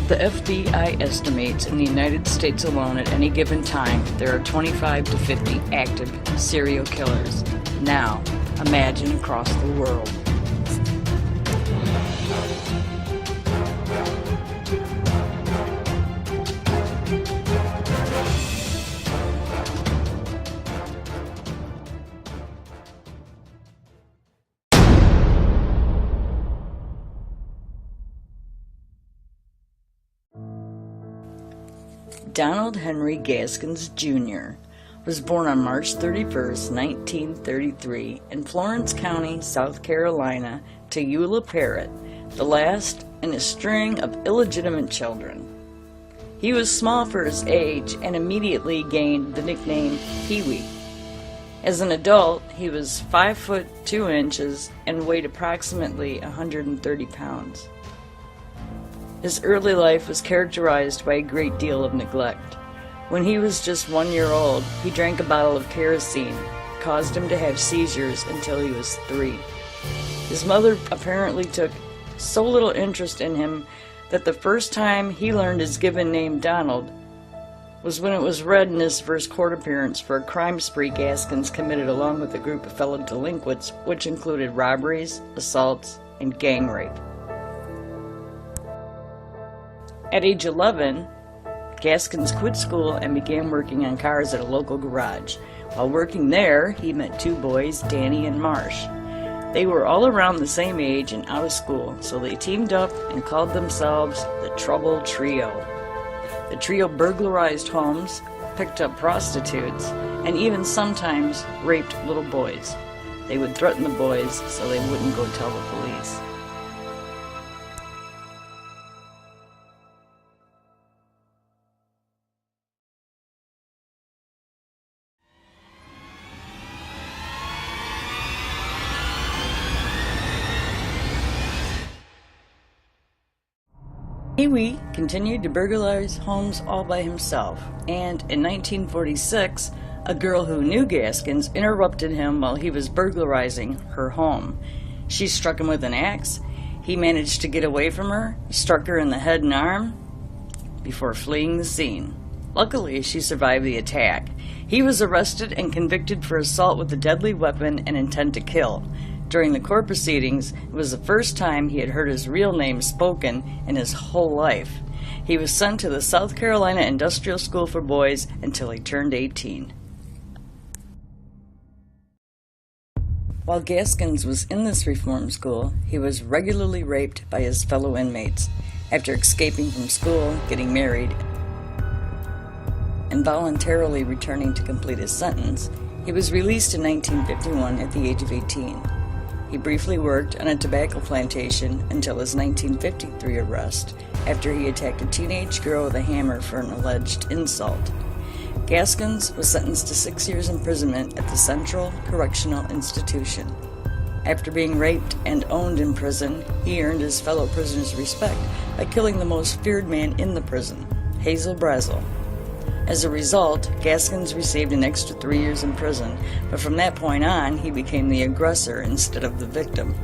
The FBI estimates in the United States alone at any given time there are 25 to 50 active serial killers. Now, imagine across the world. Donald Henry Gaskins, Jr. was born on March 31, 1933, in Florence County, South Carolina, to Eula Parrott, the last in a string of illegitimate children. He was small for his age and immediately gained the nickname PeeWee. As an adult, he was 5 foot 2 inches and weighed approximately 130 pounds. His early life was characterized by a great deal of neglect. When he was just 1 year old, he drank a bottle of kerosene, caused him to have seizures until he was 3. His mother apparently took so little interest in him that the first time he learned his given name Donald was when it was read in his first court appearance for a crime spree Gaskins committed along with a group of fellow delinquents, which included robberies, assaults, and gang rape. At age 11, Gaskins quit school and began working on cars at a local garage. While working there, he met 2 boys, Danny and Marsh. They were all around the same age and out of school, so they teamed up and called themselves the Trouble Trio. The trio burglarized homes, picked up prostitutes, and even sometimes raped little boys. They would threaten the boys so they wouldn't go tell the police. PeeWee continued to burglarize homes all by himself, and in 1946, a girl who knew Gaskins interrupted him while he was burglarizing her home. She struck him with an axe. He managed to get away from her, struck her in the head and arm before fleeing the scene. Luckily, she survived the attack. He was arrested and convicted for assault with a deadly weapon and intent to kill. During the court proceedings, it was the first time he had heard his real name spoken in his whole life. He was sent to the South Carolina Industrial School for Boys until he turned 18. While Gaskins was in this reform school, he was regularly raped by his fellow inmates. After escaping from school, getting married, and voluntarily returning to complete his sentence, he was released in 1951 at the age of 18. He briefly worked on a tobacco plantation until his 1953 arrest, after he attacked a teenage girl with a hammer for an alleged insult. Gaskins was sentenced to 6 years imprisonment at the Central Correctional Institution. After being raped and owned in prison, he earned his fellow prisoners' respect by killing the most feared man in the prison, Hazel Brazel. As a result, Gaskins received an extra 3 years in prison, but from that point on, he became the aggressor instead of the victim.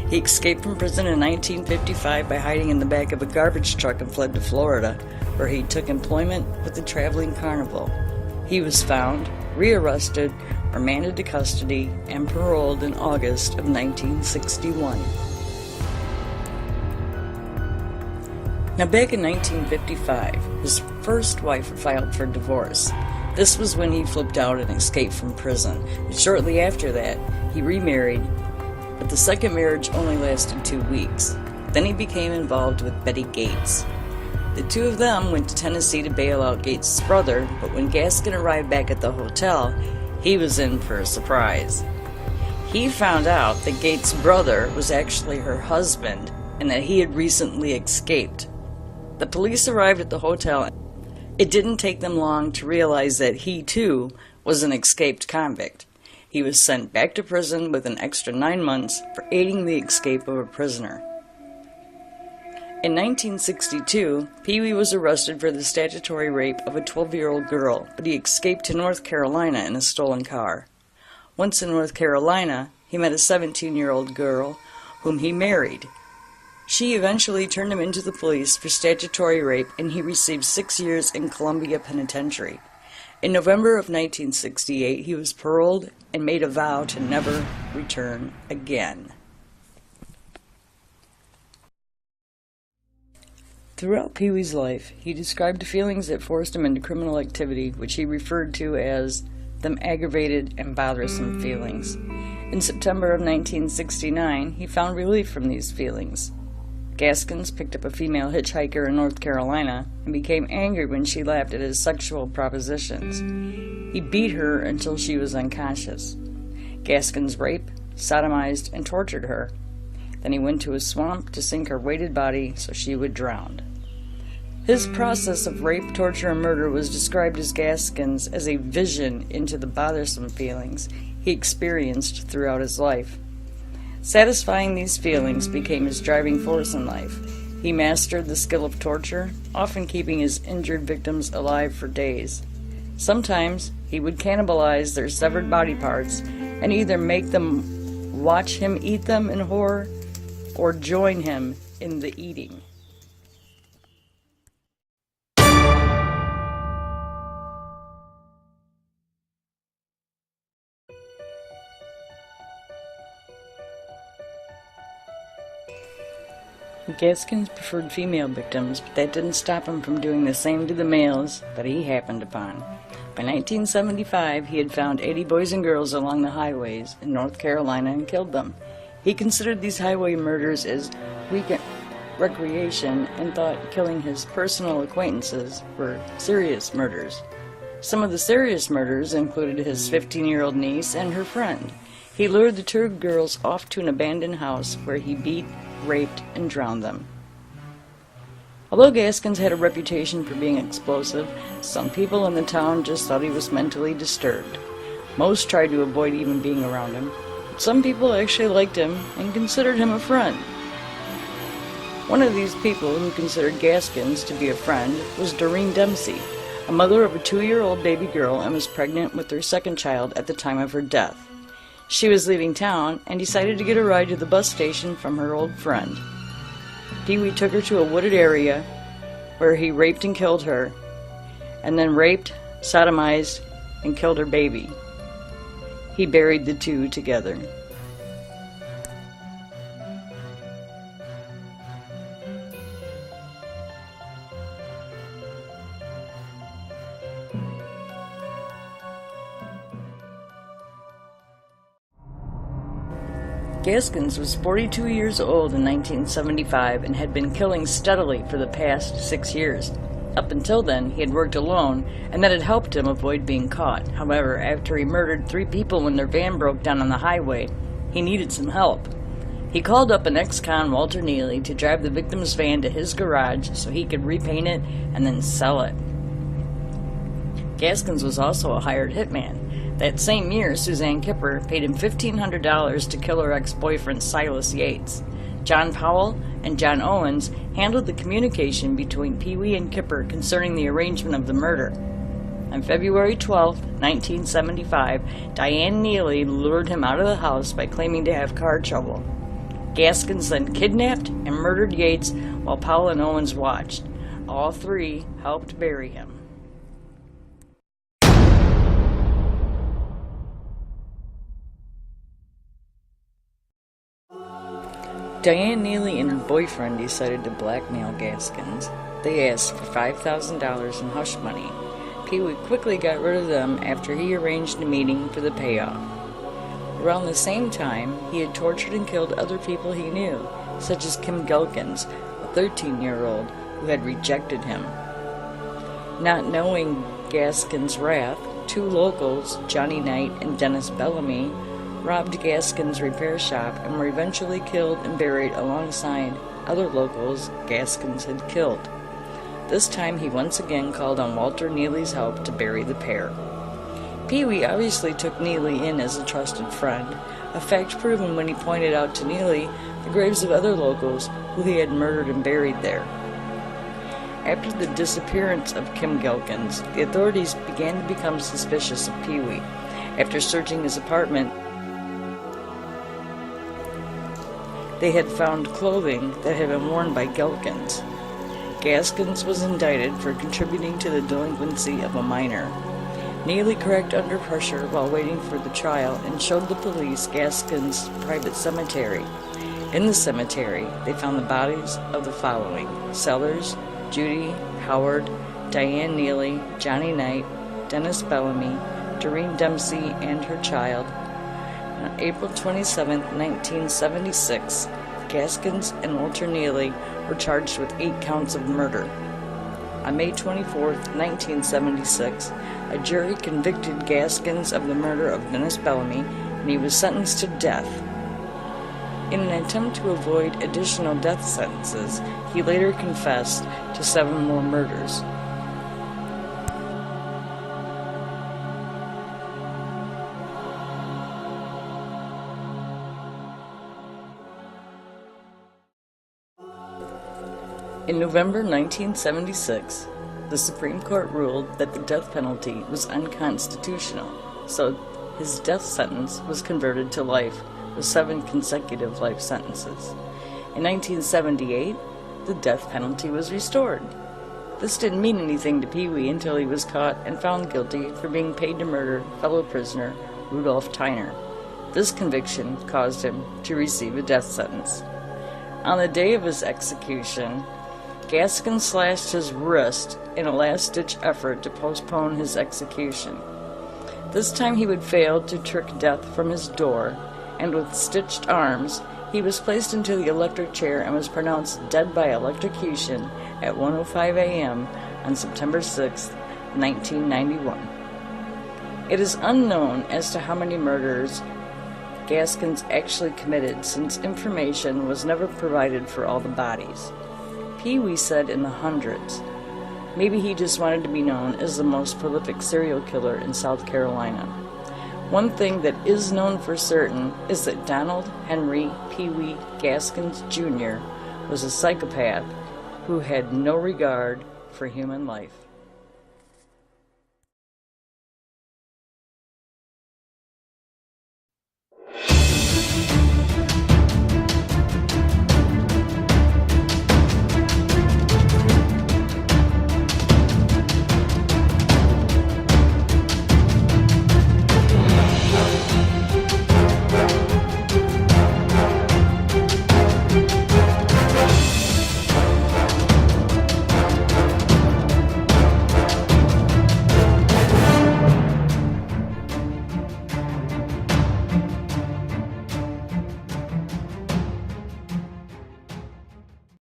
He escaped from prison in 1955 by hiding in the back of a garbage truck and fled to Florida, where he took employment with the traveling carnival. He was found, rearrested, remanded to custody, and paroled in August of 1961. Now, back in 1955, his first wife filed for divorce. This was when he flipped out and escaped from prison. But shortly after that, he remarried, but the second marriage only lasted 2 weeks. Then he became involved with Betty Gates. The two of them went to Tennessee to bail out Gates' brother, but when Gaskin arrived back at the hotel, he was in for a surprise. He found out that Gates' brother was actually her husband and that he had recently escaped. The police arrived at the hotel. It didn't take them long to realize that he, too, was an escaped convict. He was sent back to prison with an extra 9 months for aiding the escape of a prisoner. In 1962, PeeWee was arrested for the statutory rape of a 12-year-old girl, but he escaped to North Carolina in a stolen car. Once in North Carolina, he met a 17-year-old girl whom he married. She eventually turned him into the police for statutory rape, and he received 6 years in Columbia Penitentiary. In November of 1968, he was paroled and made a vow to never return again. Throughout Pee-wee's life, he described feelings that forced him into criminal activity, which he referred to as them aggravated and bothersome feelings. In September of 1969, he found relief from these feelings. Gaskins picked up a female hitchhiker in North Carolina and became angry when she laughed at his sexual propositions. He beat her until she was unconscious. Gaskins raped, sodomized, and tortured her. Then he went to a swamp to sink her weighted body so she would drown. His process of rape, torture, and murder was described as Gaskins as a vision into the bothersome feelings he experienced throughout his life. Satisfying these feelings became his driving force in life. He mastered the skill of torture, often keeping his injured victims alive for days. Sometimes he would cannibalize their severed body parts and either make them watch him eat them in horror or join him in the eating. Gaskins preferred female victims, but that didn't stop him from doing the same to the males that he happened upon. By 1975, he had found 80 boys and girls along the highways in North Carolina and killed them. He considered these highway murders as weekend recreation and thought killing his personal acquaintances were serious murders. Some of the serious murders included his 15-year-old niece and her friend. He lured the two girls off to an abandoned house where he beat, raped, and drowned them. Although Gaskins had a reputation for being explosive, some people in the town just thought he was mentally disturbed. Most tried to avoid even being around him, but some people actually liked him and considered him a friend. One of these people who considered Gaskins to be a friend was Doreen Dempsey, a mother of a 2-year-old baby girl and was pregnant with their second child at the time of her death. She was leaving town and decided to get a ride to the bus station from her old friend. Pee-wee took her to a wooded area where he raped and killed her, and then raped, sodomized, and killed her baby. He buried the two together. Gaskins was 42 years old in 1975 and had been killing steadily for the past 6 years. Up until then, he had worked alone, and that had helped him avoid being caught. However, after he murdered 3 people when their van broke down on the highway, he needed some help. He called up an ex-con, Walter Neely, to drive the victim's van to his garage so he could repaint it and then sell it. Gaskins was also a hired hitman. That same year, Suzanne Kipper paid him $1,500 to kill her ex-boyfriend Silas Yates. John Powell and John Owens handled the communication between Pee-wee and Kipper concerning the arrangement of the murder. On February 12, 1975, Diane Neely lured him out of the house by claiming to have car trouble. Gaskins then kidnapped and murdered Yates while Powell and Owens watched. All 3 helped bury him. Diane Neely and her boyfriend decided to blackmail Gaskins. They asked for $5,000 in hush money. Pee-wee quickly got rid of them after he arranged a meeting for the payoff. Around the same time, he had tortured and killed other people he knew, such as Kim Gaskins, a 13-year-old who had rejected him. Not knowing Gaskins' wrath, 2 locals, Johnny Knight and Dennis Bellamy, robbed Gaskins' repair shop and were eventually killed and buried alongside other locals Gaskins had killed. This time he once again called on Walter Neely's help to bury the pair. Pee-wee obviously took Neely in as a trusted friend, a fact proven when he pointed out to Neely the graves of other locals who he had murdered and buried there. After the disappearance of Kim Gaskins, the authorities began to become suspicious of Pee-wee. After searching his apartment, They had found clothing that had been worn by Gaskins. Gaskins was indicted for contributing to the delinquency of a minor. Neely cracked under pressure while waiting for the trial and showed the police Gaskins' private cemetery. In the cemetery, they found the bodies of the following: Sellers, Judy, Howard, Diane Neely, Johnny Knight, Dennis Bellamy, Doreen Dempsey, and her child. On April 27, 1976, Gaskins and Walter Neely were charged with 8 counts of murder. On May 24, 1976, a jury convicted Gaskins of the murder of Dennis Bellamy, and he was sentenced to death. In an attempt to avoid additional death sentences, he later confessed to 7 more murders. In November 1976, the Supreme Court ruled that the death penalty was unconstitutional, so his death sentence was converted to life, with 7 consecutive life sentences. In 1978, the death penalty was restored. This didn't mean anything to PeeWee until he was caught and found guilty for being paid to murder fellow prisoner Rudolph Tyner. This conviction caused him to receive a death sentence. On the day of his execution, Gaskins slashed his wrist in a last-ditch effort to postpone his execution. This time he would fail to trick death from his door, and with stitched arms, he was placed into the electric chair and was pronounced dead by electrocution at 1:05 a.m. on September 6, 1991. It is unknown as to how many murders Gaskins actually committed, since information was never provided for all the bodies. PeeWee said in the hundreds. Maybe he just wanted to be known as the most prolific serial killer in South Carolina. One thing that is known for certain is that Donald Henry PeeWee Gaskins Jr. was a psychopath who had no regard for human life.